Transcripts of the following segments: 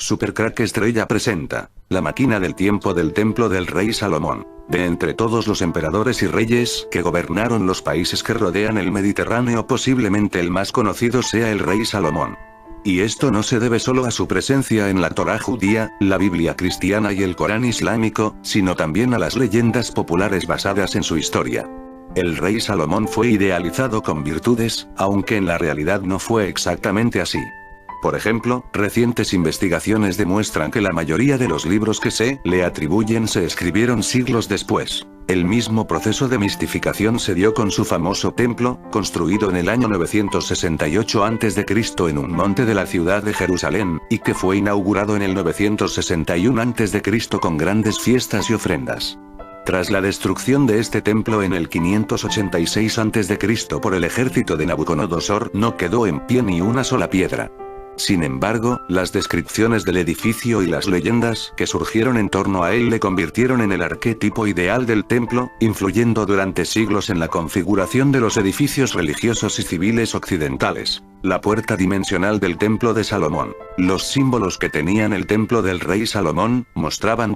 Supercrack Estrella presenta La máquina del tiempo del templo del rey Salomón. De entre todos los emperadores y reyes que gobernaron los países que rodean el Mediterráneo, posiblemente el más conocido sea el rey Salomón. Y esto no se debe solo a su presencia en la Torá judía, la Biblia cristiana y el Corán islámico, sino también a las leyendas populares basadas en su historia. El rey Salomón fue idealizado con virtudes, aunque en la realidad no fue exactamente así. Por ejemplo, recientes investigaciones demuestran que la mayoría de los libros que se le atribuyen se escribieron siglos después. El mismo proceso de mistificación se dio con su famoso templo, construido en el año 968 a.C. en un monte de la ciudad de Jerusalén, y que fue inaugurado en el 961 a.C. con grandes fiestas y ofrendas. Tras la destrucción de este templo en el 586 a.C. por el ejército de Nabucodonosor, no quedó en pie ni una sola piedra. Sin embargo, las descripciones del edificio y las leyendas que surgieron en torno a él le convirtieron en el arquetipo ideal del templo, influyendo durante siglos en la configuración de los edificios religiosos y civiles occidentales. La puerta dimensional del templo de Salomón. Los símbolos que tenían el templo del rey Salomón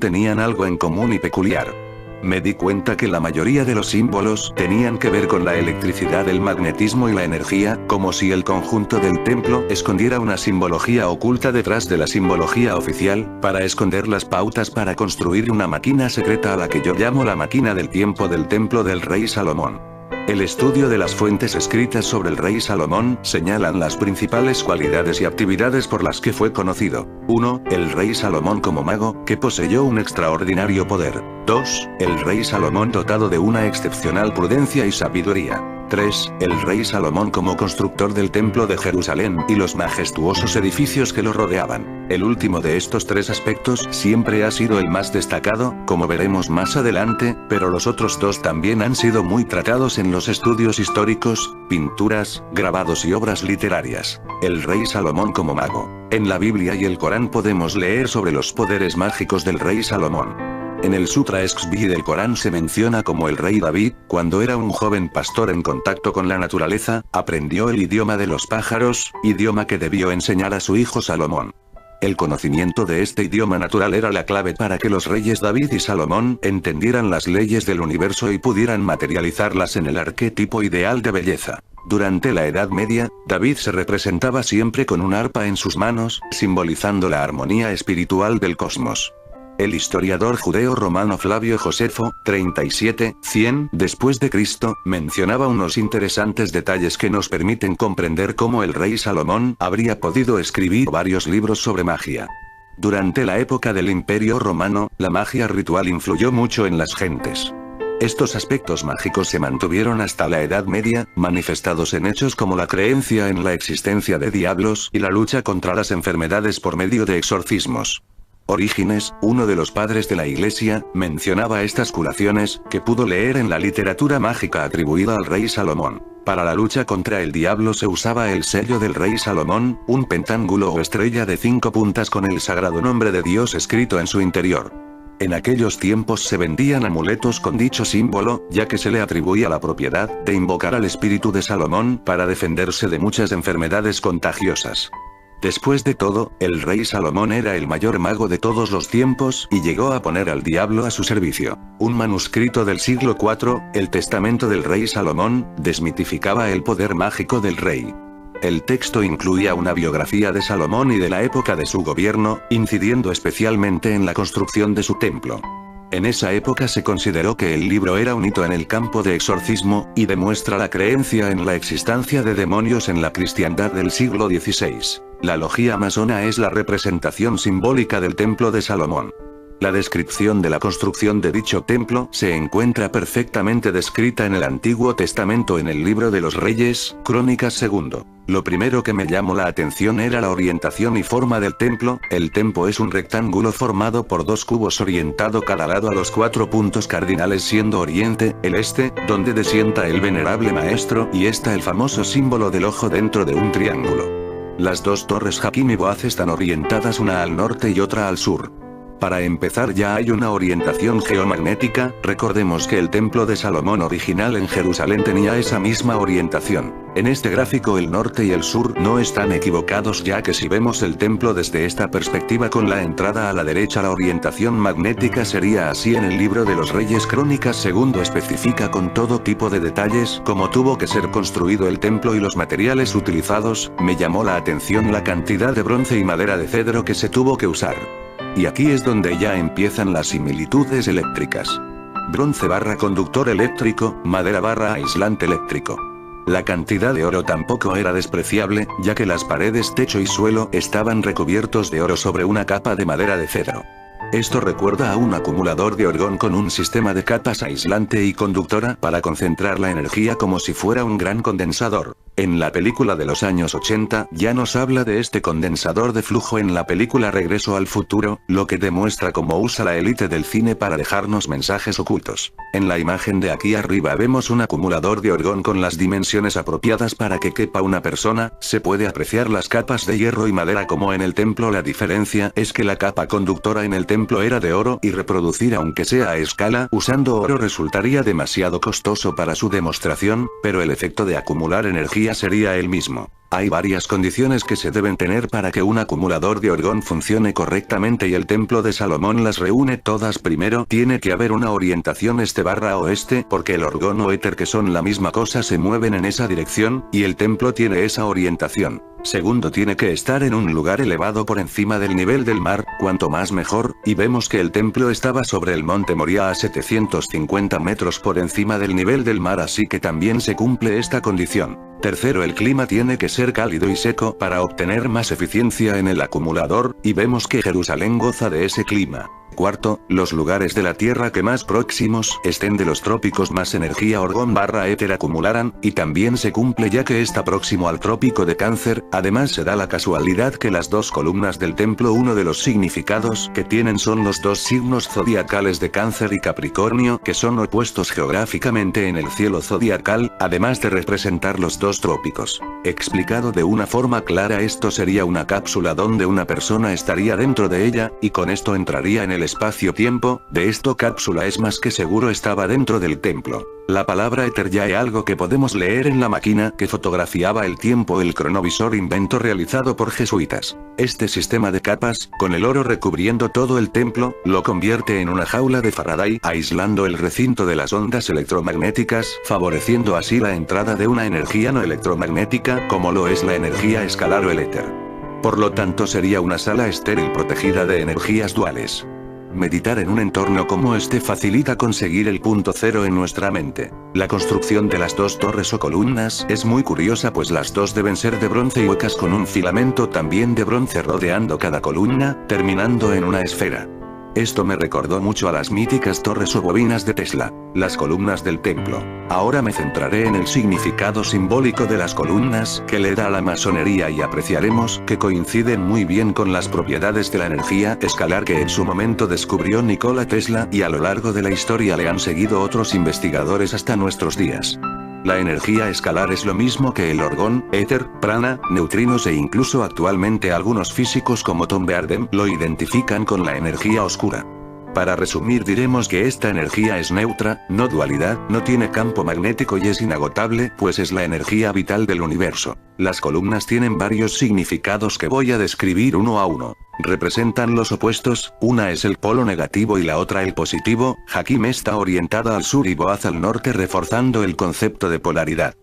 tenían algo en común y peculiar. Me di cuenta que la mayoría de los símbolos tenían que ver con la electricidad, el magnetismo y la energía, como si el conjunto del templo escondiera una simbología oculta detrás de la simbología oficial, para esconder las pautas para construir una máquina secreta a la que yo llamo la máquina del tiempo del templo del rey Salomón. El estudio de las fuentes escritas sobre el rey Salomón señalan las principales cualidades y actividades por las que fue conocido. 1. El rey Salomón como mago, que poseyó un extraordinario poder. 2. El rey Salomón dotado de una excepcional prudencia y sabiduría. 3. El rey Salomón como constructor del templo de Jerusalén y los majestuosos edificios que lo rodeaban. El último de estos tres aspectos siempre ha sido el más destacado, como veremos más adelante, pero los otros dos también han sido muy tratados en los estudios históricos, pinturas, grabados y obras literarias. El rey Salomón como mago. En la Biblia y el Corán podemos leer sobre los poderes mágicos del rey Salomón. En el Sutra Esxbi del Corán se menciona como el rey David, cuando era un joven pastor en contacto con la naturaleza, aprendió el idioma de los pájaros, idioma que debió enseñar a su hijo Salomón. El conocimiento de este idioma natural era la clave para que los reyes David y Salomón entendieran las leyes del universo y pudieran materializarlas en el arquetipo ideal de belleza. Durante la Edad Media, David se representaba siempre con un arpa en sus manos, simbolizando la armonía espiritual del cosmos. El historiador judeo-romano Flavio Josefo, 37-100 después de Cristo, mencionaba unos interesantes detalles que nos permiten comprender cómo el rey Salomón habría podido escribir varios libros sobre magia. Durante la época del Imperio Romano, la magia ritual influyó mucho en las gentes. Estos aspectos mágicos se mantuvieron hasta la Edad Media, manifestados en hechos como la creencia en la existencia de diablos y la lucha contra las enfermedades por medio de exorcismos. Orígenes, uno de los padres de la Iglesia, mencionaba estas curaciones, que pudo leer en la literatura mágica atribuida al rey Salomón. Para la lucha contra el diablo se usaba el sello del rey Salomón, un pentáculo o estrella de 5 puntas con el sagrado nombre de Dios escrito en su interior. En aquellos tiempos se vendían amuletos con dicho símbolo, ya que se le atribuía la propiedad de invocar al espíritu de Salomón para defenderse de muchas enfermedades contagiosas. Después de todo, el rey Salomón era el mayor mago de todos los tiempos y llegó a poner al diablo a su servicio. Un manuscrito del siglo IV, el Testamento del rey Salomón, desmitificaba el poder mágico del rey. El texto incluía una biografía de Salomón y de la época de su gobierno, incidiendo especialmente en la construcción de su templo. En esa época se consideró que el libro era un hito en el campo de exorcismo, y demuestra la creencia en la existencia de demonios en la cristiandad del siglo XVI. La logía masona es la representación simbólica del templo de Salomón. La descripción de la construcción de dicho templo se encuentra perfectamente descrita en el Antiguo Testamento en el Libro de los Reyes, Crónicas 2. Lo primero que me llamó la atención era la orientación y forma del templo. El templo es un rectángulo formado por 2 cubos orientado cada lado a los 4 puntos cardinales, siendo oriente, el este, donde desienta el venerable maestro, y está el famoso símbolo del ojo dentro de un triángulo. Las 2 torres Hakim y Boaz están orientadas una al norte y otra al sur. Para empezar, ya hay una orientación geomagnética. Recordemos que el templo de Salomón original en Jerusalén tenía esa misma orientación. En este gráfico el norte y el sur no están equivocados, ya que si vemos el templo desde esta perspectiva con la entrada a la derecha, la orientación magnética sería así. En el libro de los Reyes Crónicas segundo especifica con todo tipo de detalles cómo tuvo que ser construido el templo y los materiales utilizados. Me llamó la atención la cantidad de bronce y madera de cedro que se tuvo que usar. Y aquí es donde ya empiezan las similitudes eléctricas. Bronce barra conductor eléctrico, madera barra aislante eléctrico. La cantidad de oro tampoco era despreciable, ya que las paredes, techo y suelo estaban recubiertos de oro sobre una capa de madera de cedro. Esto recuerda a un acumulador de orgón con un sistema de capas aislante y conductora para concentrar la energía como si fuera un gran condensador. En la película de los años 80 ya nos habla de este condensador de flujo en la película Regreso al Futuro, lo que demuestra cómo usa la élite del cine para dejarnos mensajes ocultos. En la imagen de aquí arriba vemos un acumulador de orgón con las dimensiones apropiadas para que quepa una persona. Se puede apreciar las capas de hierro y madera como en el templo. La diferencia es que la capa conductora en el templo era de oro, y reproducir aunque sea a escala usando oro resultaría demasiado costoso para su demostración, pero el efecto de acumular energía sería el mismo. Hay varias condiciones que se deben tener para que un acumulador de orgón funcione correctamente y el templo de Salomón las reúne todas. Primero, tiene que haber una orientación este/oeste, porque el orgón o éter, que son la misma cosa, se mueven en esa dirección, y el templo tiene esa orientación. Segundo, tiene que estar en un lugar elevado por encima del nivel del mar, cuanto más mejor, y vemos que el templo estaba sobre el monte Moria a 750 metros por encima del nivel del mar, así que también se cumple esta condición. Tercero, el clima tiene que ser cálido y seco para obtener más eficiencia en el acumulador, y vemos que Jerusalén goza de ese clima. Cuarto, los lugares de la Tierra que más próximos estén de los trópicos más energía orgón barra éter acumularán, y también se cumple ya que está próximo al trópico de Cáncer. Además, se da la casualidad que las dos columnas del templo, uno de los significados que tienen son los dos signos zodiacales de Cáncer y Capricornio, que son opuestos geográficamente en el cielo zodiacal, además de representar los dos trópicos. Explicado de una forma clara, esto sería una cápsula donde una persona estaría dentro de ella, y con esto entraría en el espacio-tiempo. De esto cápsula es más que seguro estaba dentro del templo. La palabra éter ya es algo que podemos leer en la máquina que fotografiaba el tiempo, el cronovisor, invento realizado por jesuitas. Este sistema de capas, con el oro recubriendo todo el templo, lo convierte en una jaula de Faraday, aislando el recinto de las ondas electromagnéticas, favoreciendo así la entrada de una energía no electromagnética, como lo es la energía escalar o el éter. Por lo tanto, sería una sala estéril protegida de energías duales. Meditar en un entorno como este facilita conseguir el punto cero en nuestra mente. La construcción de las dos torres o columnas es muy curiosa, pues las dos deben ser de bronce y huecas con un filamento también de bronce rodeando cada columna, terminando en una esfera. Esto me recordó mucho a las míticas torres o bobinas de Tesla, las columnas del templo. Ahora me centraré en el significado simbólico de las columnas que le da a la masonería, y apreciaremos que coinciden muy bien con las propiedades de la energía escalar que en su momento descubrió Nikola Tesla, y a lo largo de la historia le han seguido otros investigadores hasta nuestros días. La energía escalar es lo mismo que el orgón, éter, prana, neutrinos, e incluso actualmente algunos físicos como Tom Beardem lo identifican con la energía oscura. Para resumir, diremos que esta energía es neutra, no dualidad, no tiene campo magnético y es inagotable, pues es la energía vital del universo. Las columnas tienen varios significados que voy a describir uno a uno. Representan los opuestos, una es el polo negativo y la otra el positivo. Jaquim está orientada al sur y Boaz al norte, reforzando el concepto de polaridad.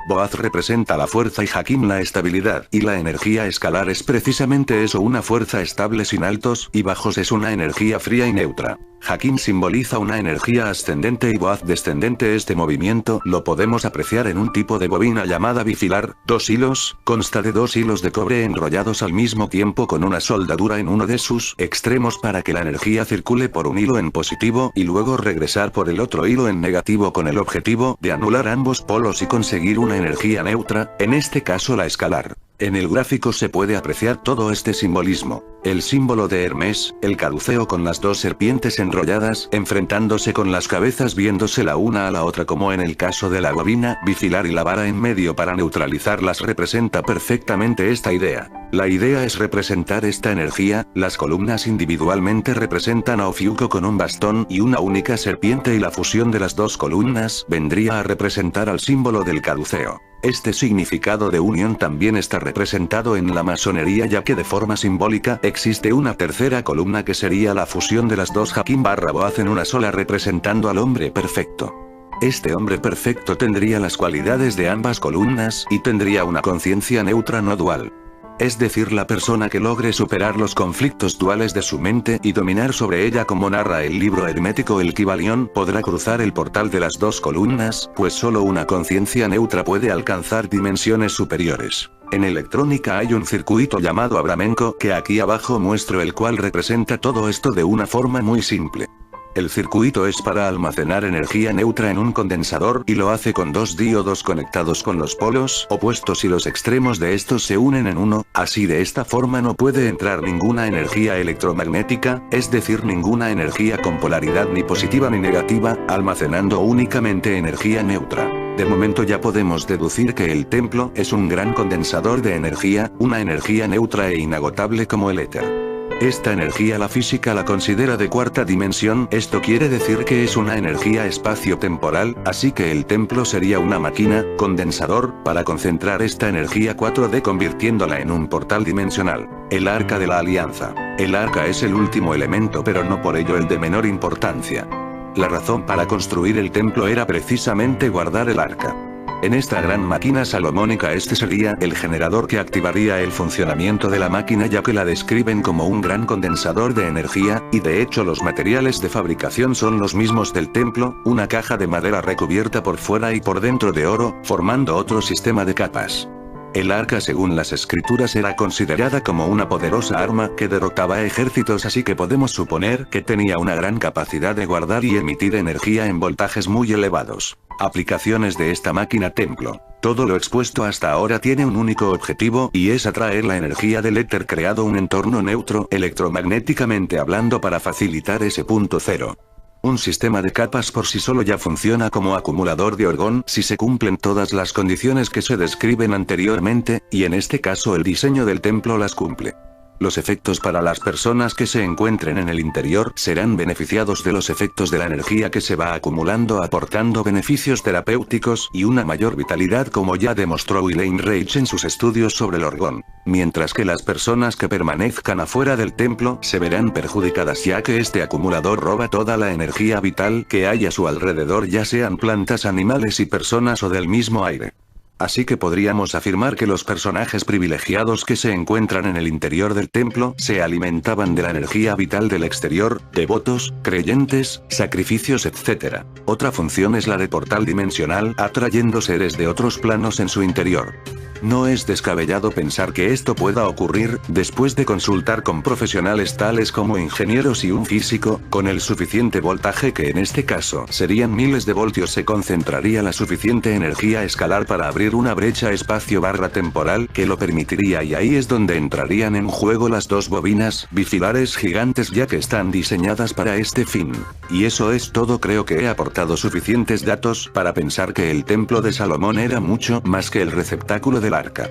Boaz representa la fuerza y Jaquim la estabilidad, y la energía escalar es precisamente eso, una fuerza estable sin altos y bajos, es una energía fría y neutra. Jaquim simboliza una energía ascendente y Boaz descendente. Este movimiento lo podemos apreciar en un tipo de bobina llamada bifilar, dos hilos, consta de dos hilos de cobre enrollados al mismo tiempo con una soldadura en uno de sus extremos para que la energía circule por un hilo en positivo y luego regresar por el otro hilo en negativo, con el objetivo de anular ambos polos y conseguir una energía neutra, en este caso la escalar. En el gráfico se puede apreciar todo este simbolismo. El símbolo de Hermes, el caduceo con las dos serpientes enrolladas, enfrentándose con las cabezas viéndose la una a la otra como en el caso de la bobina bifilar y la vara en medio para neutralizarlas representa perfectamente esta idea. La idea es representar esta energía, las columnas individualmente representan a Ofiuco con un bastón y una única serpiente y la fusión de las dos columnas vendría a representar al símbolo del caduceo. Este significado de unión también está representado en la masonería ya que de forma simbólica existe una tercera columna que sería la fusión de las dos Hakim/Boaz en una sola representando al hombre perfecto. Este hombre perfecto tendría las cualidades de ambas columnas y tendría una conciencia neutra no dual. Es decir, la persona que logre superar los conflictos duales de su mente y dominar sobre ella como narra el libro hermético el Kybalión podrá cruzar el portal de las dos columnas, pues solo una conciencia neutra puede alcanzar dimensiones superiores. En electrónica hay un circuito llamado Abramenko que aquí abajo muestro el cual representa todo esto de una forma muy simple. El circuito es para almacenar energía neutra en un condensador y lo hace con dos diodos conectados con los polos opuestos y los extremos de estos se unen en uno, así de esta forma no puede entrar ninguna energía electromagnética, es decir ninguna energía con polaridad ni positiva ni negativa, almacenando únicamente energía neutra. De momento ya podemos deducir que el templo es un gran condensador de energía, una energía neutra e inagotable como el éter. Esta energía la física la considera de cuarta dimensión, esto quiere decir que es una energía espacio-temporal, así que el templo sería una máquina, condensador, para concentrar esta energía 4D convirtiéndola en un portal dimensional. El Arca de la Alianza. El arca es el último elemento pero no por ello el de menor importancia. La razón para construir el templo era precisamente guardar el arca. En esta gran máquina salomónica este sería el generador que activaría el funcionamiento de la máquina ya que la describen como un gran condensador de energía, y de hecho los materiales de fabricación son los mismos del templo, una caja de madera recubierta por fuera y por dentro de oro, formando otro sistema de capas. El arca según las escrituras era considerada como una poderosa arma que derrotaba ejércitos así que podemos suponer que tenía una gran capacidad de guardar y emitir energía en voltajes muy elevados. Aplicaciones de esta máquina templo. Todo lo expuesto hasta ahora tiene un único objetivo y es atraer la energía del éter creado un entorno neutro electromagnéticamente hablando para facilitar ese punto cero. Un sistema de capas por sí solo ya funciona como acumulador de orgón si se cumplen todas las condiciones que se describen anteriormente, y en este caso el diseño del templo las cumple. Los efectos para las personas que se encuentren en el interior serán beneficiados de los efectos de la energía que se va acumulando aportando beneficios terapéuticos y una mayor vitalidad como ya demostró Elaine Reich en sus estudios sobre el orgón. Mientras que las personas que permanezcan afuera del templo se verán perjudicadas ya que este acumulador roba toda la energía vital que hay a su alrededor ya sean plantas, animales y personas o del mismo aire. Así que podríamos afirmar que los personajes privilegiados que se encuentran en el interior del templo se alimentaban de la energía vital del exterior, devotos, creyentes, sacrificios etc. Otra función es la de portal dimensional, atrayendo seres de otros planos en su interior. No es descabellado pensar que esto pueda ocurrir, después de consultar con profesionales tales como ingenieros y un físico, con el suficiente voltaje que en este caso serían miles de voltios se concentraría la suficiente energía escalar para abrir una brecha espacio-temporal que lo permitiría y ahí es donde entrarían en juego las dos bobinas bifilares gigantes ya que están diseñadas para este fin. Y eso es todo creo que he aportado suficientes datos para pensar que el templo de Salomón era mucho más que el receptáculo del arca.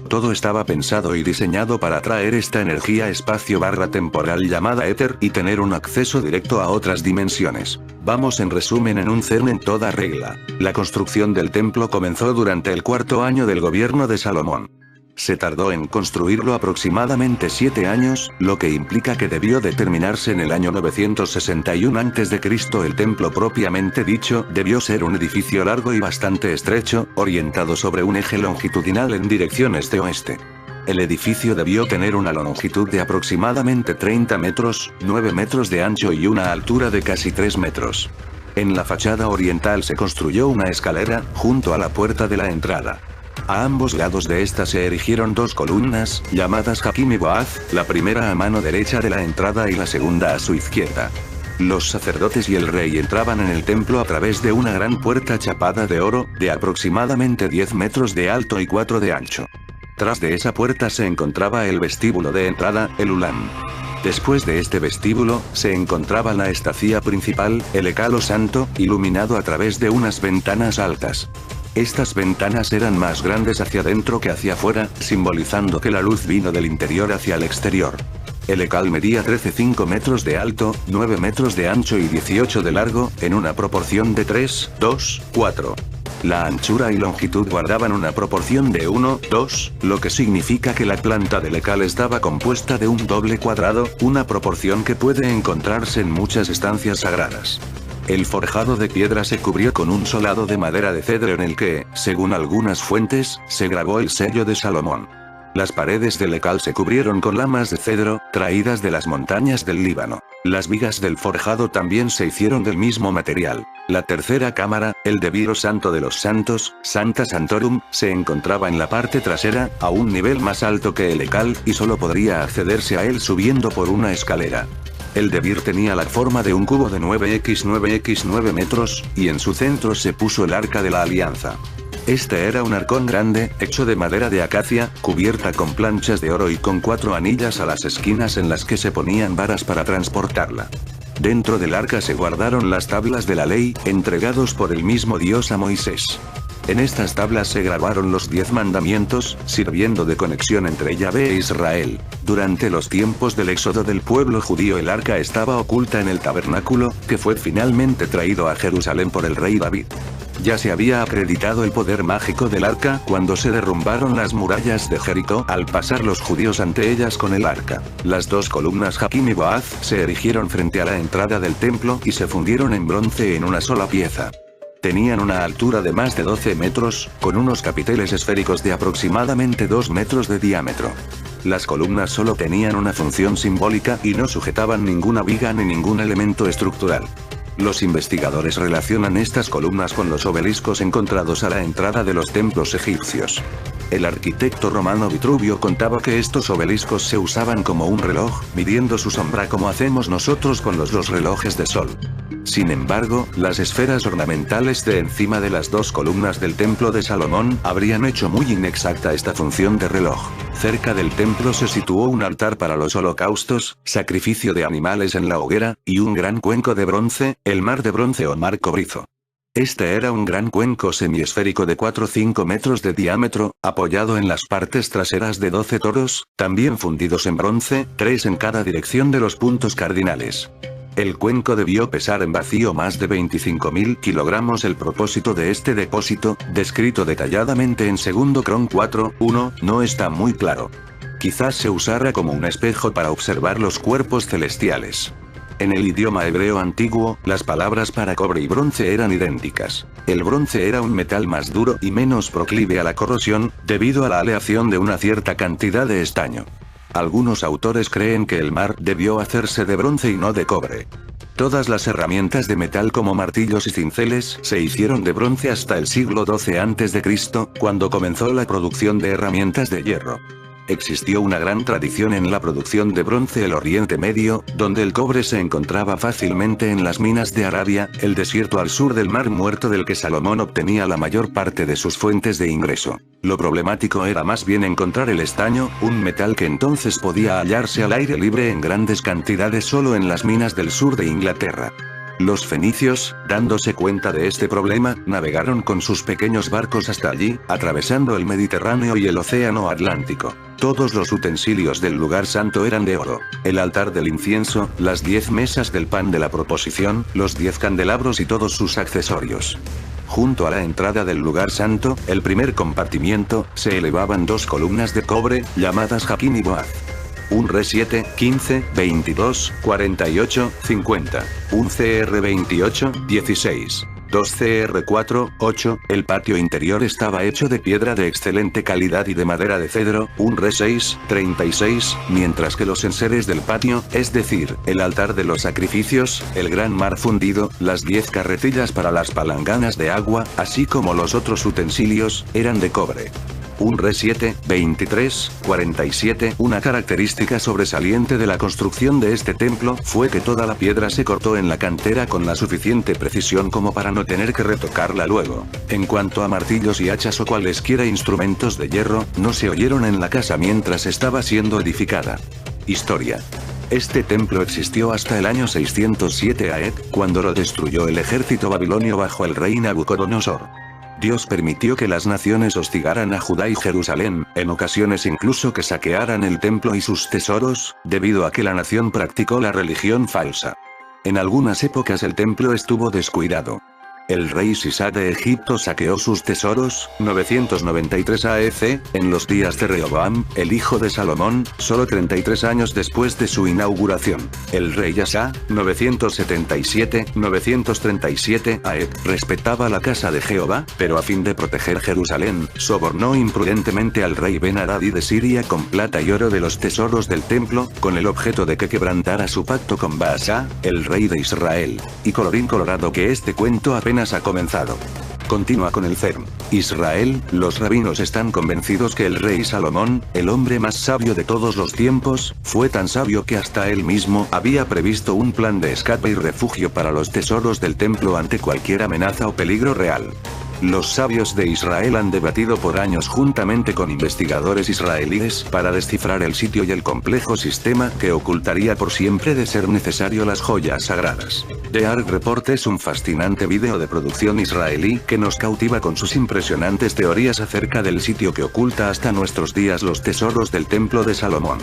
Todo estaba pensado y diseñado para traer esta energía espacio-temporal llamada éter y tener un acceso directo a otras dimensiones. Vamos en resumen en un CERN en toda regla. La construcción del templo comenzó durante el cuarto año del gobierno de Salomón. Se tardó en construirlo aproximadamente 7 años, lo que implica que debió de terminarse en el año 961 a.C. El templo propiamente dicho debió ser un edificio largo y bastante estrecho, orientado sobre un eje longitudinal en dirección este-oeste. El edificio debió tener una longitud de aproximadamente 30 metros, 9 metros de ancho y una altura de casi 3 metros. En la fachada oriental se construyó una escalera, junto a la puerta de la entrada. A ambos lados de esta se erigieron dos columnas, llamadas Hakim y Boaz, la primera a mano derecha de la entrada y la segunda a su izquierda. Los sacerdotes y el rey entraban en el templo a través de una gran puerta chapada de oro, de aproximadamente 10 metros de alto y 4 de ancho. Tras de esa puerta se encontraba el vestíbulo de entrada, el Ulam. Después de este vestíbulo, se encontraba la estancia principal, el Hekalo Santo, iluminado a través de unas ventanas altas. Estas ventanas eran más grandes hacia adentro que hacia afuera, simbolizando que la luz vino del interior hacia el exterior. El Hekal medía 13,5 metros de alto, 9 metros de ancho y 18 de largo, en una proporción de 3, 2, 4. La anchura y longitud guardaban una proporción de 1, 2, lo que significa que la planta del Hekal estaba compuesta de un doble cuadrado, una proporción que puede encontrarse en muchas estancias sagradas. El forjado de piedra se cubrió con un solado de madera de cedro en el que, según algunas fuentes, se grabó el sello de Salomón. Las paredes del Hekal se cubrieron con lamas de cedro, traídas de las montañas del Líbano. Las vigas del forjado también se hicieron del mismo material. La tercera cámara, el Debiro Santo de los Santos, Santa Santorum, se encontraba en la parte trasera, a un nivel más alto que el Hekal, y solo podría accederse a él subiendo por una escalera. El Debir tenía la forma de un cubo de 9x9x9 metros, y en su centro se puso el Arca de la Alianza. Este era un arcón grande, hecho de madera de acacia, cubierta con planchas de oro y con 4 anillas a las esquinas en las que se ponían varas para transportarla. Dentro del arca se guardaron las tablas de la ley, entregados por el mismo Dios a Moisés. En estas tablas se grabaron los 10 mandamientos, sirviendo de conexión entre Yahvé e Israel. Durante los tiempos del éxodo del pueblo judío el arca estaba oculta en el tabernáculo, que fue finalmente traído a Jerusalén por el rey David. Ya se había acreditado el poder mágico del arca cuando se derrumbaron las murallas de Jericó al pasar los judíos ante ellas con el arca. Las 2 columnas Jaquín y Boaz se erigieron frente a la entrada del templo y se fundieron en bronce en una sola pieza. Tenían una altura de más de 12 metros, con unos capiteles esféricos de aproximadamente 2 metros de diámetro. Las columnas solo tenían una función simbólica y no sujetaban ninguna viga ni ningún elemento estructural. Los investigadores relacionan estas columnas con los obeliscos encontrados a la entrada de los templos egipcios. El arquitecto romano Vitruvio contaba que estos obeliscos se usaban como un reloj, midiendo su sombra como hacemos nosotros con los relojes de sol. Sin embargo, las esferas ornamentales de encima de las 2 columnas del templo de Salomón habrían hecho muy inexacta esta función de reloj. Cerca del templo se situó un altar para los holocaustos, sacrificio de animales en la hoguera, y un gran cuenco de bronce, el mar de bronce o mar cobrizo. Este era un gran cuenco semiesférico de 4 o 5 metros de diámetro, apoyado en las partes traseras de 12 toros, también fundidos en bronce, 3 en cada dirección de los puntos cardinales. El cuenco debió pesar en vacío más de 25.000 kilogramos. El propósito de este depósito, descrito detalladamente en 2 Cron 4:1, no está muy claro. Quizás se usara como un espejo para observar los cuerpos celestiales. En el idioma hebreo antiguo, las palabras para cobre y bronce eran idénticas. El bronce era un metal más duro y menos proclive a la corrosión, debido a la aleación de una cierta cantidad de estaño. Algunos autores creen que el mar debió hacerse de bronce y no de cobre. Todas las herramientas de metal como martillos y cinceles se hicieron de bronce hasta el siglo XII a.C., cuando comenzó la producción de herramientas de hierro. Existió una gran tradición en la producción de bronce en el Oriente Medio, donde el cobre se encontraba fácilmente en las minas de Arabia, el desierto al sur del Mar Muerto del que Salomón obtenía la mayor parte de sus fuentes de ingreso. Lo problemático era más bien encontrar el estaño, un metal que entonces podía hallarse al aire libre en grandes cantidades solo en las minas del sur de Inglaterra. Los fenicios, dándose cuenta de este problema, navegaron con sus pequeños barcos hasta allí, atravesando el Mediterráneo y el Océano Atlántico. Todos los utensilios del lugar santo eran de oro: el altar del incienso, las 10 mesas del pan de la proposición, los 10 candelabros y todos sus accesorios. Junto a la entrada del lugar santo, el primer compartimiento, se elevaban 2 columnas de cobre, llamadas Jaquín y Boaz. Un R7, 15, 22, 48, 50. Un CR28, 16. 2 CR4, 8. El patio interior estaba hecho de piedra de excelente calidad y de madera de cedro. Un R6, 36. Mientras que los enseres del patio, es decir, el altar de los sacrificios, el gran mar fundido, las 10 carretillas para las palanganas de agua, así como los otros utensilios, eran de cobre. Un Re 7, 23, 47. Una característica sobresaliente de la construcción de este templo fue que toda la piedra se cortó en la cantera con la suficiente precisión como para no tener que retocarla luego. En cuanto a martillos y hachas o cualesquiera instrumentos de hierro, no se oyeron en la casa mientras estaba siendo edificada. Historia. Este templo existió hasta el año 607 AE, cuando lo destruyó el ejército babilonio bajo el rey Nabucodonosor. Dios permitió que las naciones hostigaran a Judá y Jerusalén, en ocasiones incluso que saquearan el templo y sus tesoros, debido a que la nación practicó la religión falsa. En algunas épocas el templo estuvo descuidado. El rey Sisá de Egipto saqueó sus tesoros, 993 AEC, en los días de Rehoboam, el hijo de Salomón, solo 33 años después de su inauguración. El rey Asa, 937 AE, respetaba la casa de Jehová, pero a fin de proteger Jerusalén, sobornó imprudentemente al rey Ben-Hadad de Siria con plata y oro de los tesoros del templo, con el objeto de que quebrantara su pacto con Baasá, el rey de Israel. Y colorín colorado que este cuento apenas ha comenzado. Continúa con el CERN. Israel, los rabinos están convencidos que el rey Salomón, el hombre más sabio de todos los tiempos, fue tan sabio que hasta él mismo había previsto un plan de escape y refugio para los tesoros del templo ante cualquier amenaza o peligro real. Los sabios de Israel han debatido por años juntamente con investigadores israelíes para descifrar el sitio y el complejo sistema que ocultaría por siempre de ser necesario las joyas sagradas. The Ark Report es un fascinante vídeo de producción israelí que nos cautiva con sus impresionantes teorías acerca del sitio que oculta hasta nuestros días los tesoros del Templo de Salomón.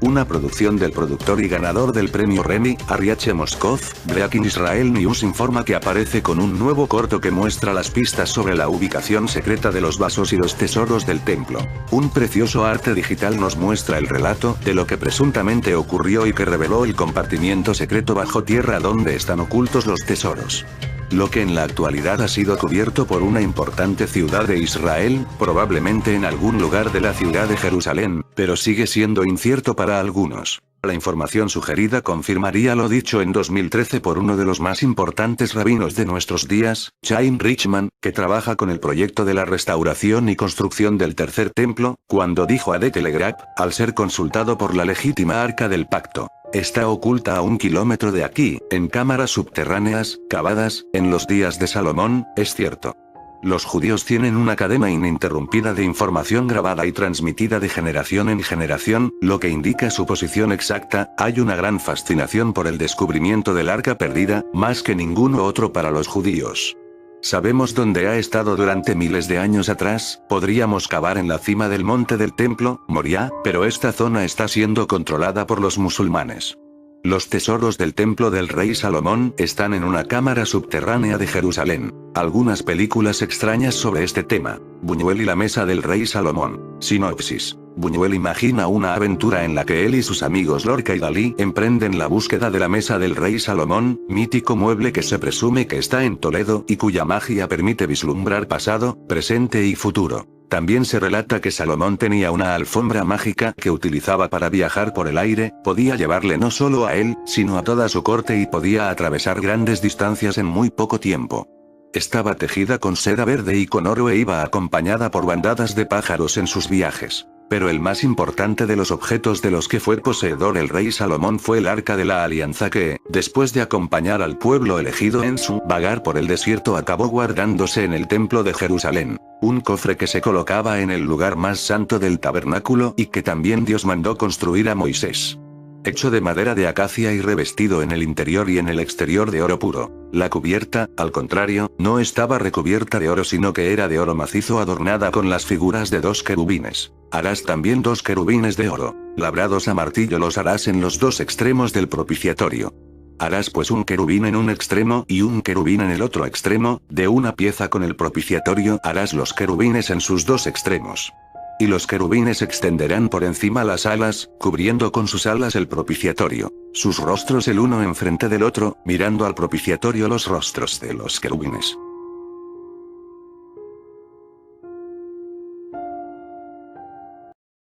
Una producción del productor y ganador del premio Remy, Ariache Moskov. Breaking Israel News informa que aparece con un nuevo corto que muestra las pistas sobre la ubicación secreta de los vasos y los tesoros del templo. Un precioso arte digital nos muestra el relato de lo que presuntamente ocurrió y que reveló el compartimiento secreto bajo tierra donde están ocultos los tesoros. Lo que en la actualidad ha sido cubierto por una importante ciudad de Israel, probablemente en algún lugar de la ciudad de Jerusalén, pero sigue siendo incierto para algunos. La información sugerida confirmaría lo dicho en 2013 por uno de los más importantes rabinos de nuestros días, Chaim Richman, que trabaja con el proyecto de la restauración y construcción del tercer templo, cuando dijo a The Telegraph, al ser consultado por la legítima Arca del Pacto: está oculta a 1 kilómetro de aquí, en cámaras subterráneas, cavadas, en los días de Salomón. Es cierto. Los judíos tienen una cadena ininterrumpida de información grabada y transmitida de generación en generación, lo que indica su posición exacta. Hay una gran fascinación por el descubrimiento del arca perdida, más que ninguno otro para los judíos. Sabemos dónde ha estado durante miles de años atrás, podríamos cavar en la cima del monte del templo, Moriah, pero esta zona está siendo controlada por los musulmanes. Los tesoros del templo del rey Salomón están en una cámara subterránea de Jerusalén. Algunas películas extrañas sobre este tema. Buñuel y la mesa del rey Salomón. Sinopsis. Buñuel imagina una aventura en la que él y sus amigos Lorca y Dalí emprenden la búsqueda de la mesa del rey Salomón, mítico mueble que se presume que está en Toledo y cuya magia permite vislumbrar pasado, presente y futuro. También se relata que Salomón tenía una alfombra mágica que utilizaba para viajar por el aire, podía llevarle no solo a él, sino a toda su corte y podía atravesar grandes distancias en muy poco tiempo. Estaba tejida con seda verde y con oro e iba acompañada por bandadas de pájaros en sus viajes. Pero el más importante de los objetos de los que fue poseedor el rey Salomón fue el Arca de la Alianza que, después de acompañar al pueblo elegido en su vagar por el desierto, acabó guardándose en el templo de Jerusalén. Un cofre que se colocaba en el lugar más santo del tabernáculo y que también Dios mandó construir a Moisés. Hecho de madera de acacia y revestido en el interior y en el exterior de oro puro. La cubierta, al contrario, no estaba recubierta de oro sino que era de oro macizo adornada con las figuras de 2 querubines. Harás también 2 querubines de oro, labrados a martillo los harás en los 2 extremos del propiciatorio. Harás pues un querubín en un extremo y un querubín en el otro extremo, de una pieza con el propiciatorio harás los querubines en sus 2 extremos. Y los querubines extenderán por encima las alas, cubriendo con sus alas el propiciatorio, sus rostros el uno enfrente del otro, mirando al propiciatorio los rostros de los querubines.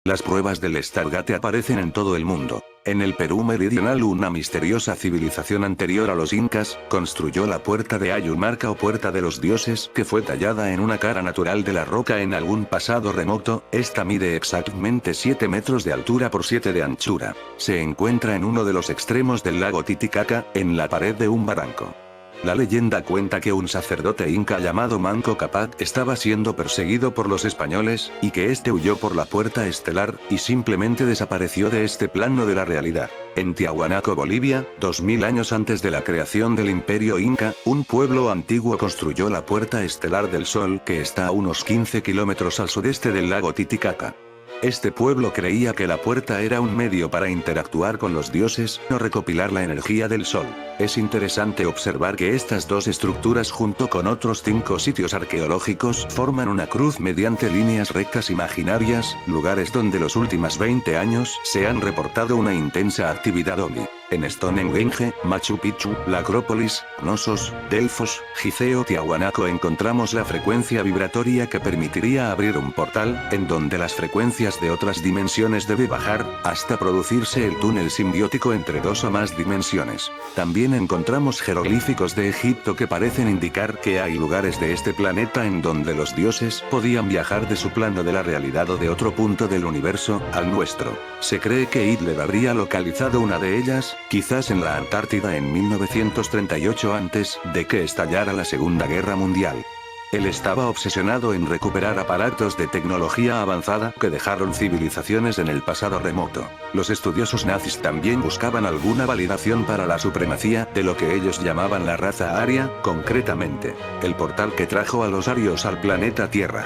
Las pruebas del Stargate aparecen en todo el mundo. En el Perú meridional, una misteriosa civilización anterior a los incas, construyó la puerta de Ayumarca o puerta de los dioses, que fue tallada en una cara natural de la roca en algún pasado remoto. Esta mide exactamente 7 metros de altura por 7 de anchura. Se encuentra en uno de los extremos del lago Titicaca, en la pared de un barranco. La leyenda cuenta que un sacerdote inca llamado Manco Cápac estaba siendo perseguido por los españoles, y que este huyó por la puerta estelar, y simplemente desapareció de este plano de la realidad. En Tiahuanaco, Bolivia, 2000 años antes de la creación del Imperio Inca, un pueblo antiguo construyó la Puerta Estelar del Sol, que está a unos 15 kilómetros al sudeste del lago Titicaca. Este pueblo creía que la puerta era un medio para interactuar con los dioses o recopilar la energía del sol. Es interesante observar que estas dos estructuras, junto con otros 5 sitios arqueológicos, forman una cruz mediante líneas rectas imaginarias, lugares donde los últimos 20 años se han reportado una intensa actividad ovni. En Stonehenge, Machu Picchu, la Acrópolis, Knossos, Delfos, Gizeh o Tiahuanaco encontramos la frecuencia vibratoria que permitiría abrir un portal, en donde las frecuencias de otras dimensiones debe bajar, hasta producirse el túnel simbiótico entre 2 o más dimensiones. También encontramos jeroglíficos de Egipto que parecen indicar que hay lugares de este planeta en donde los dioses podían viajar de su plano de la realidad o de otro punto del universo, al nuestro. Se cree que Hitler habría localizado una de ellas, quizás en la Antártida en 1938 antes de que estallara la Segunda Guerra Mundial. Él estaba obsesionado en recuperar aparatos de tecnología avanzada que dejaron civilizaciones en el pasado remoto. Los estudiosos nazis también buscaban alguna validación para la supremacía de lo que ellos llamaban la raza aria, concretamente, el portal que trajo a los arios al planeta Tierra.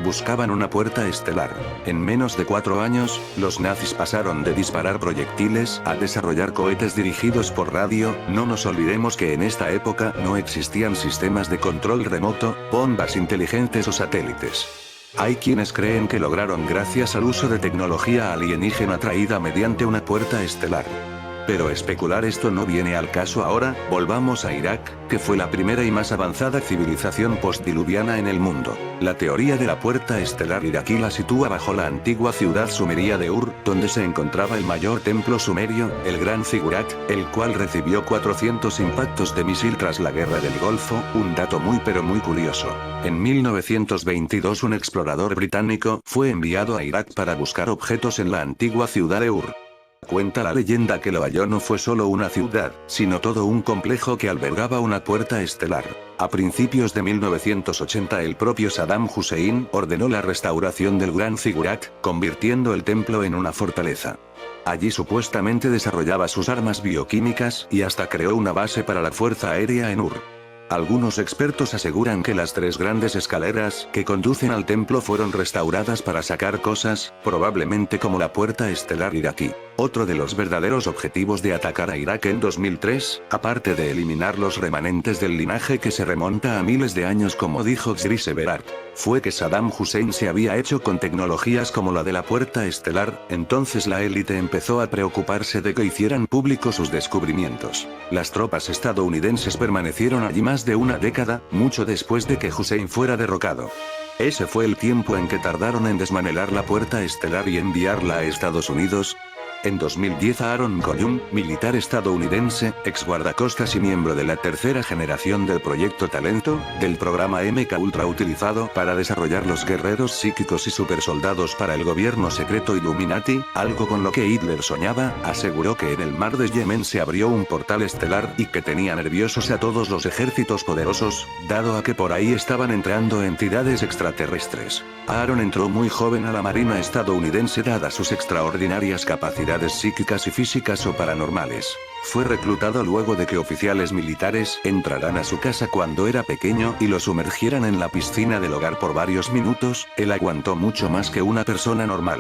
Buscaban una puerta estelar. En menos de 4 años, los nazis pasaron de disparar proyectiles a desarrollar cohetes dirigidos por radio. No nos olvidemos que en esta época no existían sistemas de control remoto, bombas inteligentes o satélites. Hay quienes creen que lograron gracias al uso de tecnología alienígena traída mediante una puerta estelar. Pero especular esto no viene al caso ahora. Volvamos a Irak, que fue la primera y más avanzada civilización postdiluviana en el mundo. La teoría de la puerta estelar iraquí la sitúa bajo la antigua ciudad sumeria de Ur, donde se encontraba el mayor templo sumerio, el Gran Zigurat, el cual recibió 400 impactos de misil tras la Guerra del Golfo, un dato muy curioso. En 1922 un explorador británico fue enviado a Irak para buscar objetos en la antigua ciudad de Ur. Cuenta la leyenda que lo halló no fue solo una ciudad, sino todo un complejo que albergaba una puerta estelar. A principios de 1980 el propio Saddam Hussein ordenó la restauración del Gran Zigurat, convirtiendo el templo en una fortaleza. Allí supuestamente desarrollaba sus armas bioquímicas y hasta creó una base para la Fuerza Aérea en Ur. Algunos expertos aseguran que las 3 grandes escaleras que conducen al templo fueron restauradas para sacar cosas, probablemente como la puerta estelar iraquí. Otro de los verdaderos objetivos de atacar a Irak en 2003, aparte de eliminar los remanentes del linaje que se remonta a miles de años como dijo Grise Berat, fue que Saddam Hussein se había hecho con tecnologías como la de la puerta estelar. Entonces la élite empezó a preocuparse de que hicieran público sus descubrimientos. Las tropas estadounidenses permanecieron allí más de una década, mucho después de que Hussein fuera derrocado. Ese fue el tiempo en que tardaron en desmantelar la puerta estelar y enviarla a Estados Unidos. En 2010 Aaron Gollum, militar estadounidense, ex guardacostas y miembro de la 3ª generación del Proyecto Talento, del programa MK Ultra utilizado para desarrollar los guerreros psíquicos y supersoldados para el gobierno secreto Illuminati, algo con lo que Hitler soñaba, aseguró que en el mar de Yemen se abrió un portal estelar y que tenía nerviosos a todos los ejércitos poderosos, dado a que por ahí estaban entrando entidades extraterrestres. Aaron entró muy joven a la Marina estadounidense dadas sus extraordinarias capacidades psíquicas y físicas o paranormales. Fue reclutado luego de que oficiales militares entraran a su casa cuando era pequeño y lo sumergieran en la piscina del hogar por varios minutos. Él aguantó mucho más que una persona normal.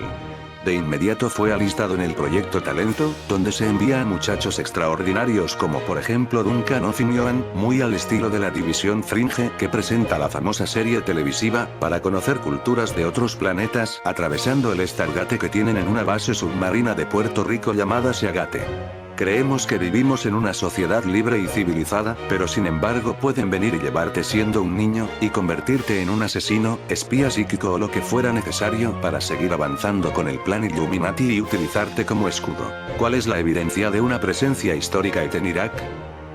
De inmediato fue alistado en el Proyecto Talento, donde se envía a muchachos extraordinarios como por ejemplo Duncan O'Finioan, muy al estilo de la división Fringe que presenta la famosa serie televisiva, para conocer culturas de otros planetas, atravesando el Stargate que tienen en una base submarina de Puerto Rico llamada Seagate. Creemos que vivimos en una sociedad libre y civilizada, pero sin embargo pueden venir y llevarte siendo un niño, y convertirte en un asesino, espía psíquico o lo que fuera necesario para seguir avanzando con el plan Illuminati y utilizarte como escudo. ¿Cuál es la evidencia de una presencia histórica en Irak?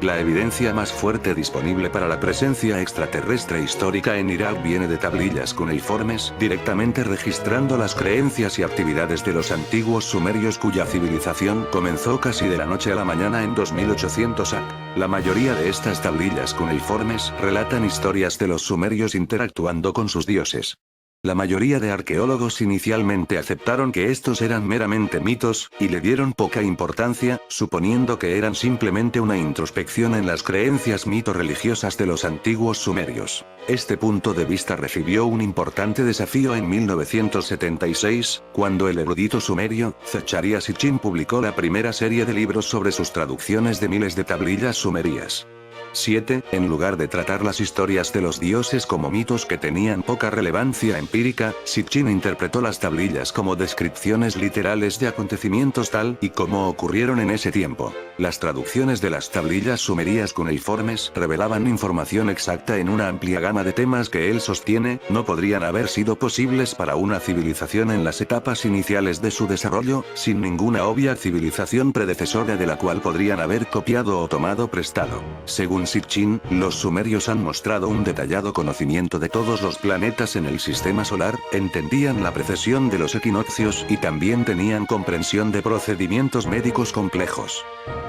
La evidencia más fuerte disponible para la presencia extraterrestre histórica en Irak viene de tablillas cuneiformes, directamente registrando las creencias y actividades de los antiguos sumerios cuya civilización comenzó casi de la noche a la mañana en 2800 AC. La mayoría de estas tablillas cuneiformes relatan historias de los sumerios interactuando con sus dioses. La mayoría de arqueólogos inicialmente aceptaron que estos eran meramente mitos, y le dieron poca importancia, suponiendo que eran simplemente una introspección en las creencias mito-religiosas de los antiguos sumerios. Este punto de vista recibió un importante desafío en 1976, cuando el erudito sumerio, Zecharia Sitchin publicó la primera serie de libros sobre sus traducciones de miles de tablillas sumerias. 7. En lugar de tratar las historias de los dioses como mitos que tenían poca relevancia empírica, Sitchin interpretó las tablillas como descripciones literales de acontecimientos tal y como ocurrieron en ese tiempo. Las traducciones de las tablillas sumerias cuneiformes revelaban información exacta en una amplia gama de temas que él sostiene no podrían haber sido posibles para una civilización en las etapas iniciales de su desarrollo, sin ninguna obvia civilización predecesora de la cual podrían haber copiado o tomado prestado. Según Sitchin, los sumerios han mostrado un detallado conocimiento de todos los planetas en el sistema solar, entendían la precesión de los equinoccios y también tenían comprensión de procedimientos médicos complejos.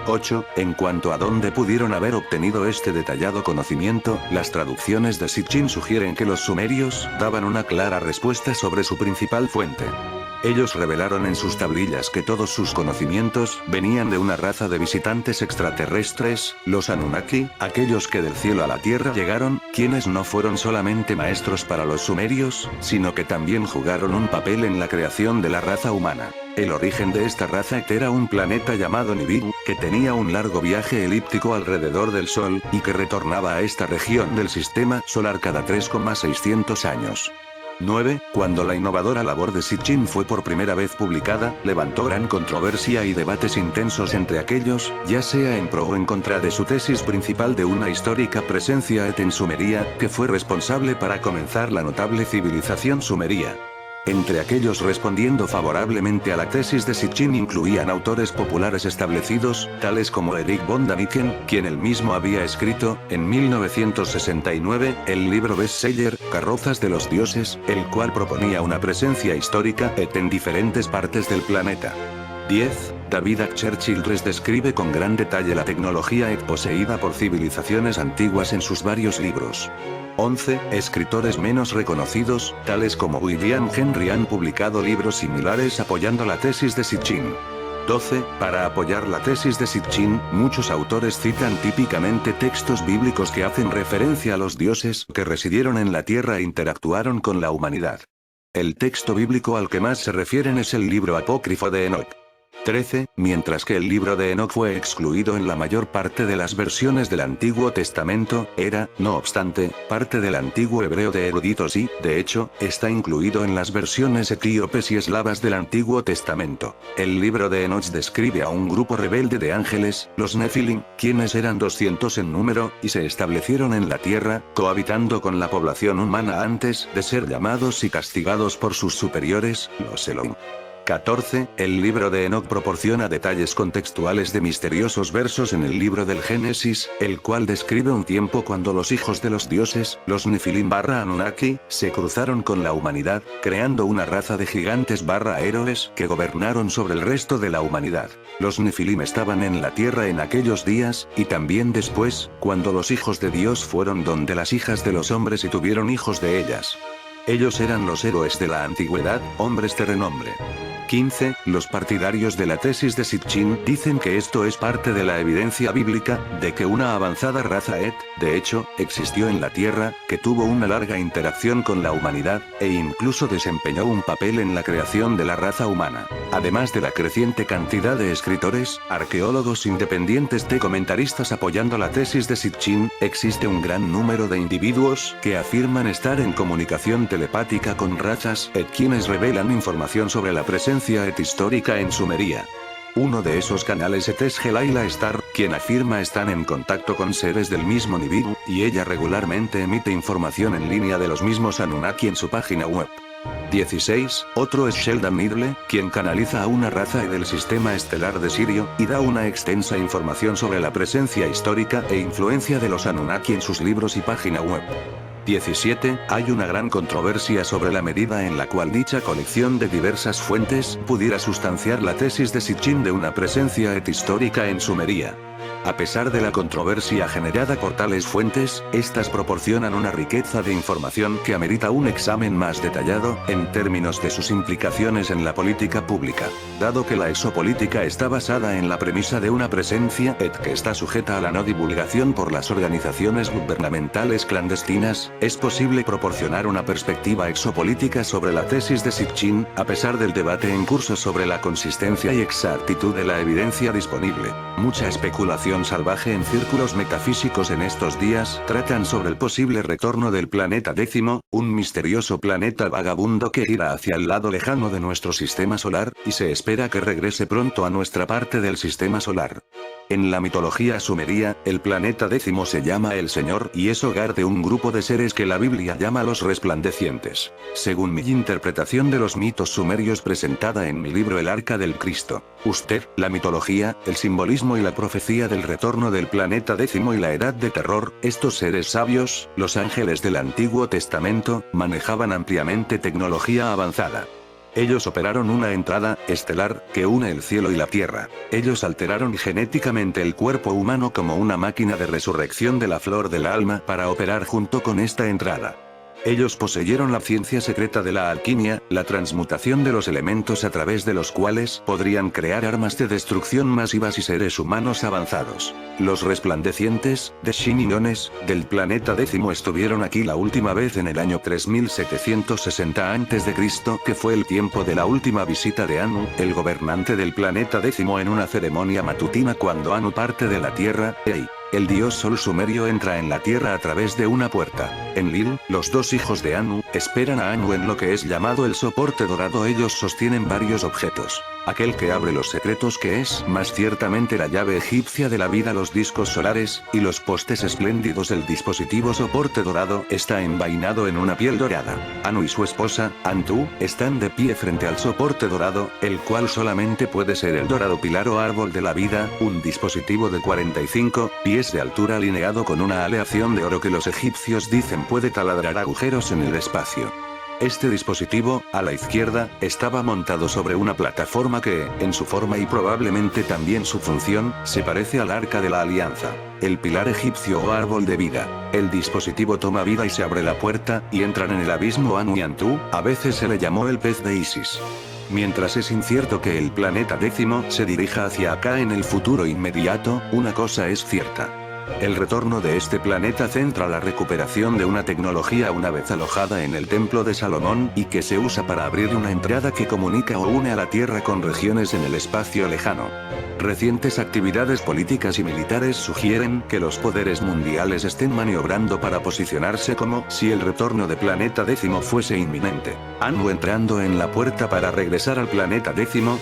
8. En cuanto a dónde pudieron haber obtenido este detallado conocimiento, las traducciones de Sitchin sugieren que los sumerios daban una clara respuesta sobre su principal fuente. Ellos revelaron en sus tablillas que todos sus conocimientos venían de una raza de visitantes extraterrestres, los Anunnaki, aquellos que del cielo a la tierra llegaron, quienes no fueron solamente maestros para los sumerios, sino que también jugaron un papel en la creación de la raza humana. El origen de esta raza era un planeta llamado Nibiru, que tenía un largo viaje elíptico alrededor del Sol, y que retornaba a esta región del sistema solar cada 3,600 años. 9. Cuando la innovadora labor de Sitchin fue por primera vez publicada, levantó gran controversia y debates intensos entre aquellos, ya sea en pro o en contra de su tesis principal de una histórica presencia en Sumeria, que fue responsable para comenzar la notable civilización sumeria. Entre aquellos respondiendo favorablemente a la tesis de Sitchin incluían autores populares establecidos, tales como Erich von Däniken, quien él mismo había escrito, en 1969, el libro bestseller, Carrozas de los Dioses, el cual proponía una presencia histórica en diferentes partes del planeta. 10. David A. Churchill describe con gran detalle la tecnología poseída por civilizaciones antiguas en sus varios libros. 11. Escritores menos reconocidos, tales como William Henry, han publicado libros similares apoyando la tesis de Sitchin. 12. Para apoyar la tesis de Sitchin, muchos autores citan típicamente textos bíblicos que hacen referencia a los dioses que residieron en la tierra e interactuaron con la humanidad. El texto bíblico al que más se refieren es el libro apócrifo de Enoch. 13. Mientras que el libro de Enoch fue excluido en la mayor parte de las versiones del Antiguo Testamento, era, no obstante, parte del antiguo hebreo de eruditos y, de hecho, está incluido en las versiones etíopes y eslavas del Antiguo Testamento. El libro de Enoch describe a un grupo rebelde de ángeles, los Nefilim, quienes eran 200 en número, y se establecieron en la tierra, cohabitando con la población humana antes de ser llamados y castigados por sus superiores, los Elohim. 14. El libro de Enoch proporciona detalles contextuales de misteriosos versos en el libro del Génesis, el cual describe un tiempo cuando los hijos de los dioses, los Nefilim/Anunnaki, se cruzaron con la humanidad, creando una raza de gigantes/héroes que gobernaron sobre el resto de la humanidad. Los Nefilim estaban en la tierra en aquellos días, y también después, cuando los hijos de Dios fueron donde las hijas de los hombres y tuvieron hijos de ellas. Ellos eran los héroes de la antigüedad, hombres de renombre. 15. Los partidarios de la tesis de Sitchin dicen que esto es parte de la evidencia bíblica, de que una avanzada raza de hecho, existió en la Tierra, que tuvo una larga interacción con la humanidad, e incluso desempeñó un papel en la creación de la raza humana. Además de la creciente cantidad de escritores, arqueólogos independientes y comentaristas apoyando la tesis de Sitchin, existe un gran número de individuos que afirman estar en comunicación telepática con razas quienes revelan información sobre la presencia histórica en Sumeria. Uno de esos canales es Gelaila Star, quien afirma están en contacto con seres del mismo nivel, y ella regularmente emite información en línea de los mismos Anunnaki en su página web. 16. Otro es Sheldon Needle, quien canaliza a una raza del sistema estelar de Sirio, y da una extensa información sobre la presencia histórica e influencia de los Anunnaki en sus libros y página web. 17. Hay una gran controversia sobre la medida en la cual dicha colección de diversas fuentes pudiera sustanciar la tesis de Sitchin de una presencia histórica en Sumeria. A pesar de la controversia generada por tales fuentes, estas proporcionan una riqueza de información que amerita un examen más detallado, en términos de sus implicaciones en la política pública. Dado que la exopolítica está basada en la premisa de una presencia que está sujeta a la no divulgación por las organizaciones gubernamentales clandestinas, es posible proporcionar una perspectiva exopolítica sobre la tesis de Sitchin, a pesar del debate en curso sobre la consistencia y exactitud de la evidencia disponible. Mucha especulación salvaje en círculos metafísicos en estos días tratan sobre el posible retorno del planeta décimo, un misterioso planeta vagabundo que irá hacia el lado lejano de nuestro sistema solar, y se espera que regrese pronto a nuestra parte del sistema solar. En la mitología sumeria, el planeta décimo se llama el Señor y es hogar de un grupo de seres que la Biblia llama los resplandecientes. Según mi interpretación de los mitos sumerios presentada en mi libro El Arca del Cristo, usted, la mitología, el simbolismo y la profecía del retorno del planeta décimo y la edad de terror, estos seres sabios, los ángeles del Antiguo Testamento, manejaban ampliamente tecnología avanzada. Ellos operaron una entrada estelar que une el cielo y la tierra. Ellos alteraron genéticamente el cuerpo humano como una máquina de resurrección de la flor del alma para operar junto con esta entrada. Ellos poseyeron la ciencia secreta de la alquimia, la transmutación de los elementos a través de los cuales podrían crear armas de destrucción masivas y seres humanos avanzados. Los resplandecientes, de Shininones, del planeta décimo estuvieron aquí la última vez en el año 3760 a.C., que fue el tiempo de la última visita de Anu, el gobernante del planeta décimo, en una ceremonia matutina cuando Anu parte de la Tierra. El dios Sol sumerio entra en la Tierra a través de una puerta. En Lil, los dos hijos de Anu esperan a Anu en lo que es llamado el soporte dorado. Ellos sostienen varios objetos. Aquel que abre los secretos, que es más ciertamente la llave egipcia de la vida, los discos solares, y los postes espléndidos del dispositivo soporte dorado, está envainado en una piel dorada. Anu y su esposa, Antu, están de pie frente al soporte dorado, el cual solamente puede ser el dorado pilar o árbol de la vida, un dispositivo de 45 pies de altura alineado con una aleación de oro que los egipcios dicen puede taladrar agujeros en el espacio. Este dispositivo, a la izquierda, estaba montado sobre una plataforma que, en su forma y probablemente también su función, se parece al Arca de la Alianza, el pilar egipcio o árbol de vida. El dispositivo toma vida y se abre la puerta, y entran en el abismo Anu y Antu, a veces se le llamó el pez de Isis. Mientras es incierto que el planeta décimo se dirija hacia acá en el futuro inmediato, una cosa es cierta. El retorno de este planeta centra la recuperación de una tecnología una vez alojada en el Templo de Salomón y que se usa para abrir una entrada que comunica o une a la Tierra con regiones en el espacio lejano. Recientes actividades políticas y militares sugieren que los poderes mundiales estén maniobrando para posicionarse como si el retorno de planeta décimo fuese inminente. Anu entrando en la puerta para regresar al planeta décimo.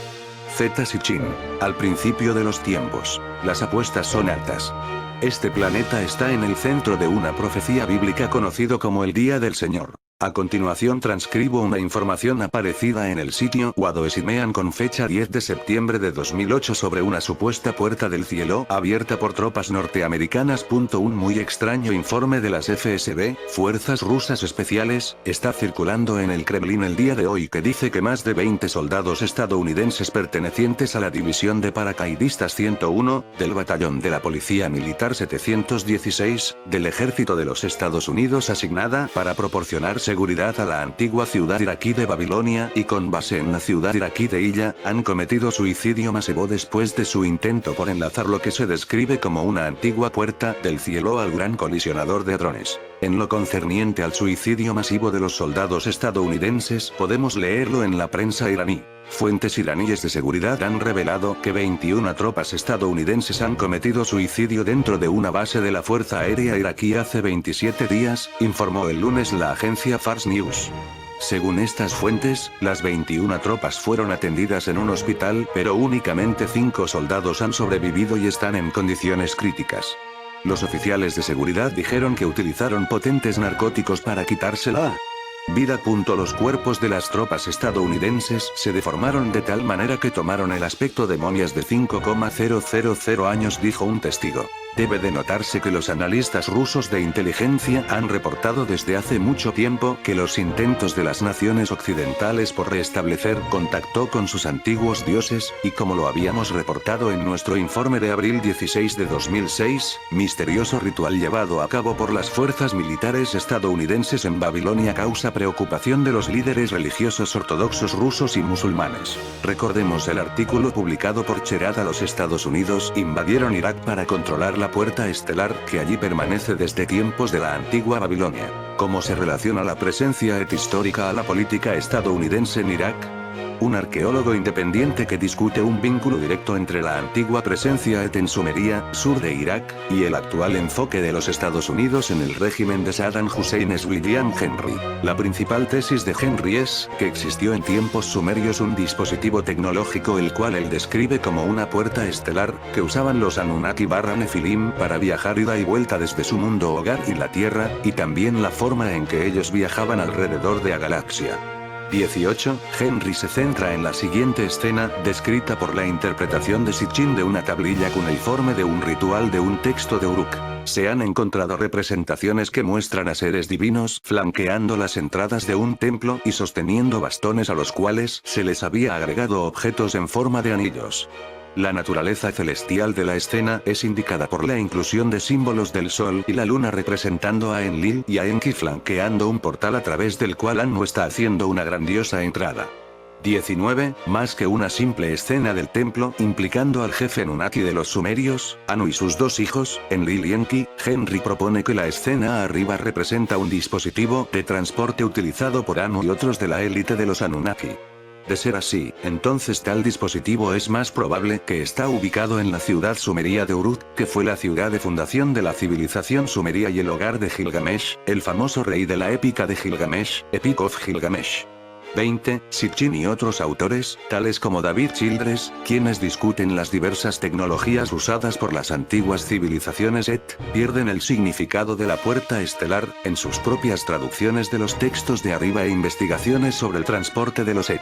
Z Sitchin. Al principio de los tiempos, las apuestas son altas. Este planeta está en el centro de una profecía bíblica conocido como el Día del Señor. A continuación transcribo una información aparecida en el sitio Wadoesimean con fecha 10 de septiembre de 2008 sobre una supuesta puerta del cielo abierta por tropas norteamericanas. Un muy extraño informe de las FSB, Fuerzas Rusas Especiales, está circulando en el Kremlin el día de hoy que dice que más de 20 soldados estadounidenses pertenecientes a la División de Paracaidistas 101, del Batallón de la Policía Militar 716, del Ejército de los Estados Unidos asignada para proporcionar seguridad a la antigua ciudad iraquí de Babilonia y con base en la ciudad iraquí de Hilla, han cometido suicidio masivo después de su intento por enlazar lo que se describe como una antigua puerta del cielo al gran colisionador de hadrones. En lo concerniente al suicidio masivo de los soldados estadounidenses, podemos leerlo en la prensa iraní. Fuentes iraníes de seguridad han revelado que 21 tropas estadounidenses han cometido suicidio dentro de una base de la Fuerza Aérea iraquí hace 27 días, informó el lunes la agencia Fars News. Según estas fuentes, las 21 tropas fueron atendidas en un hospital, pero únicamente 5 soldados han sobrevivido y están en condiciones críticas. Los oficiales de seguridad dijeron que utilizaron potentes narcóticos para quitarse la vida. Los cuerpos de las tropas estadounidenses se deformaron de tal manera que tomaron el aspecto de momias de 5,000 años, dijo un testigo. Debe de notarse que los analistas rusos de inteligencia han reportado desde hace mucho tiempo que los intentos de las naciones occidentales por restablecer contacto con sus antiguos dioses, y como lo habíamos reportado en nuestro informe de abril 16 de 2006, misterioso ritual llevado a cabo por las fuerzas militares estadounidenses en Babilonia causa preocupación de los líderes religiosos ortodoxos rusos y musulmanes. Recordemos el artículo publicado por Cherada. Los Estados Unidos invadieron Irak para controlar la puerta estelar, que allí permanece desde tiempos de la antigua Babilonia. ¿Cómo se relaciona la presencia histórica a la política estadounidense en Irak? Un arqueólogo independiente que discute un vínculo directo entre la antigua presencia en Sumeria, sur de Irak, y el actual enfoque de los Estados Unidos en el régimen de Saddam Hussein es William Henry. La principal tesis de Henry es que existió en tiempos sumerios un dispositivo tecnológico el cual él describe como una puerta estelar, que usaban los Anunnaki/Nefilim para viajar ida y vuelta desde su mundo hogar y la Tierra, y también la forma en que ellos viajaban alrededor de la galaxia. 18. Henry se centra en la siguiente escena, descrita por la interpretación de Sitchin de una tablilla cuneiforme de un ritual de un texto de Uruk. Se han encontrado representaciones que muestran a seres divinos flanqueando las entradas de un templo y sosteniendo bastones a los cuales se les había agregado objetos en forma de anillos. La naturaleza celestial de la escena es indicada por la inclusión de símbolos del sol y la luna representando a Enlil y a Enki flanqueando un portal a través del cual Anu está haciendo una grandiosa entrada. 19. Más que una simple escena del templo implicando al jefe Anunnaki de los sumerios, Anu y sus dos hijos, Enlil y Enki, Henry propone que la escena arriba representa un dispositivo de transporte utilizado por Anu y otros de la élite de los Anunnaki. De ser así, entonces tal dispositivo es más probable que está ubicado en la ciudad sumeria de Uruk, que fue la ciudad de fundación de la civilización sumeria y el hogar de Gilgamesh, el famoso rey de la épica de Gilgamesh, Epic of Gilgamesh. 20. Sitchin y otros autores, tales como David Childress, quienes discuten las diversas tecnologías usadas por las antiguas civilizaciones pierden el significado de la puerta estelar, en sus propias traducciones de los textos de arriba e investigaciones sobre el transporte de los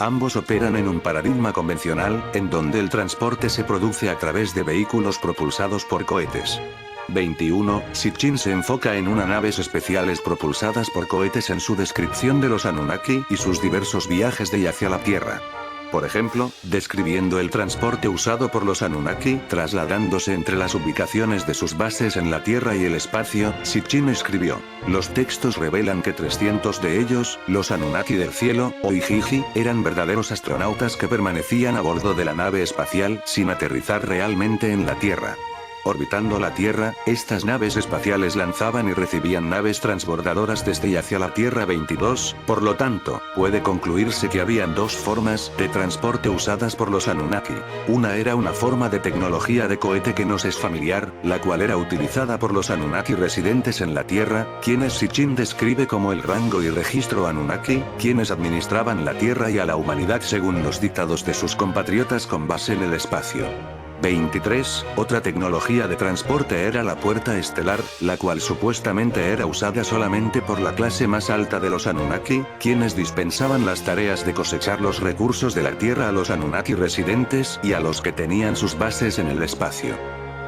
Ambos operan en un paradigma convencional, en donde el transporte se produce a través de vehículos propulsados por cohetes. 21. Sitchin se enfoca en unas naves especiales propulsadas por cohetes en su descripción de los Anunnaki y sus diversos viajes de y hacia la Tierra. Por ejemplo, describiendo el transporte usado por los Anunnaki, trasladándose entre las ubicaciones de sus bases en la Tierra y el espacio, Sitchin escribió: los textos revelan que 300 de ellos, los Anunnaki del cielo, o Ijiji, eran verdaderos astronautas que permanecían a bordo de la nave espacial, sin aterrizar realmente en la Tierra. Orbitando la Tierra, estas naves espaciales lanzaban y recibían naves transbordadoras desde y hacia la Tierra. 22, por lo tanto, puede concluirse que habían dos formas de transporte usadas por los Anunnaki. Una era una forma de tecnología de cohete que nos es familiar, la cual era utilizada por los Anunnaki residentes en la Tierra, quienes Sitchin describe como el rango y registro Anunnaki, quienes administraban la Tierra y a la humanidad según los dictados de sus compatriotas con base en el espacio. 23. Otra tecnología de transporte era la puerta estelar, la cual supuestamente era usada solamente por la clase más alta de los Anunnaki, quienes dispensaban las tareas de cosechar los recursos de la Tierra a los Anunnaki residentes y a los que tenían sus bases en el espacio.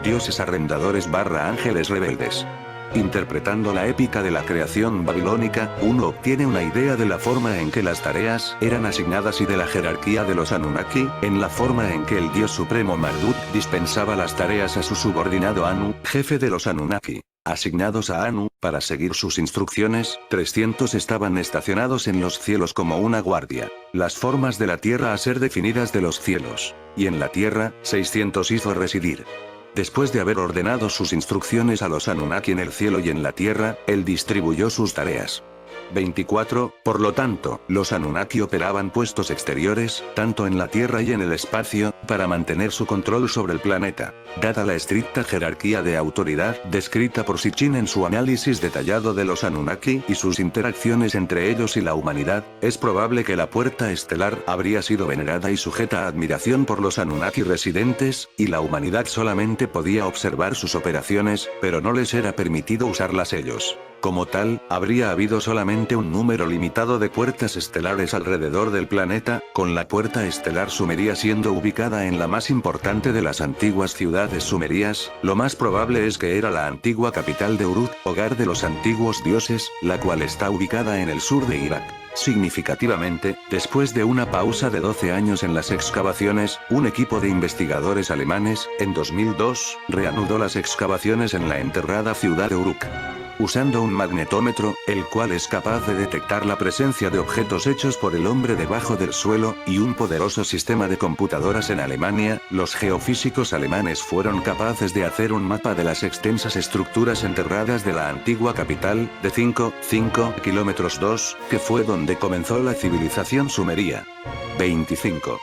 Dioses arrendadores/ángeles rebeldes. Interpretando la épica de la creación babilónica, uno obtiene una idea de la forma en que las tareas eran asignadas y de la jerarquía de los Anunnaki, en la forma en que el dios supremo Marduk dispensaba las tareas a su subordinado Anu, jefe de los Anunnaki. Asignados a Anu, para seguir sus instrucciones, 300 estaban estacionados en los cielos como una guardia. Las formas de la tierra a ser definidas de los cielos. Y en la tierra, 600 hizo residir. Después de haber ordenado sus instrucciones a los Anunnaki en el cielo y en la tierra, él distribuyó sus tareas. 24, por lo tanto, los Anunnaki operaban puestos exteriores, tanto en la Tierra y en el espacio, para mantener su control sobre el planeta. Dada la estricta jerarquía de autoridad descrita por Sitchin en su análisis detallado de los Anunnaki y sus interacciones entre ellos y la humanidad, es probable que la puerta estelar habría sido venerada y sujeta a admiración por los Anunnaki residentes, y la humanidad solamente podía observar sus operaciones, pero no les era permitido usarlas ellos. Como tal, habría habido solamente un número limitado de puertas estelares alrededor del planeta, con la puerta estelar sumeria siendo ubicada en la más importante de las antiguas ciudades sumerias. Lo más probable es que era la antigua capital de Uruk, hogar de los antiguos dioses, la cual está ubicada en el sur de Irak. Significativamente, después de una pausa de 12 años en las excavaciones, un equipo de investigadores alemanes, en 2002, reanudó las excavaciones en la enterrada ciudad de Uruk. Usando un magnetómetro, el cual es capaz de detectar la presencia de objetos hechos por el hombre debajo del suelo, y un poderoso sistema de computadoras en Alemania, los geofísicos alemanes fueron capaces de hacer un mapa de las extensas estructuras enterradas de la antigua capital, de 5 kilómetros 2, que fue donde comenzó la civilización sumeria. 25.